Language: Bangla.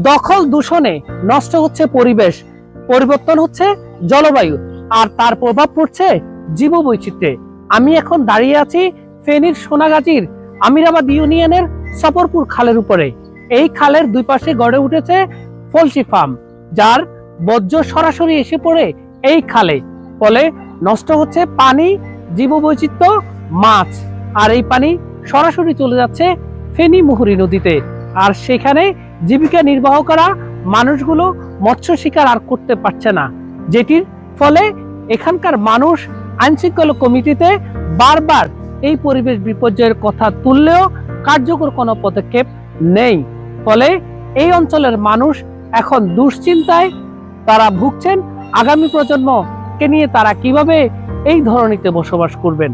দখল দূষণে নষ্ট হচ্ছে পরিবেশ, পরিবর্তন হচ্ছে জলবায়ু, আর তার প্রভাব পড়ছে জীববৈচিত্র্যে। আমি এখন দাঁড়িয়ে আছি ফেনীর সোনাগাজীর আমিরাবাদ ইউনিয়নের সফরপুর খালের উপরে। এই খালের দুই পাশে গড়ে উঠেছে পোল্ট্রি ফার্ম, যার বর্জ্য সরাসরি এসে পড়ে এই খালে, ফলে নষ্ট হচ্ছে পানি, জীববৈচিত্র্য, মাছ। আর এই পানি সরাসরি চলে যাচ্ছে ফেনী মুহুরী নদীতে। আর সেখানে জীবিকা নির্বাহ করা মানুষগুলো মৎস্য শিকার আর করতে পারছে না, যেটির ফলে এখানকার মানুষ আইনশৃঙ্খলা কমিটিতে বারবার এই পরিবেশ বিপর্যয়ের কথা তুললেও কার্যকর কোনো পদক্ষেপ নেই। ফলে এই অঞ্চলের মানুষ এখন দুশ্চিন্তায় তারা ভুগছেন। আগামী প্রজন্মকে নিয়ে তারা কিভাবে এই ধরনীতে বসবাস করবেন।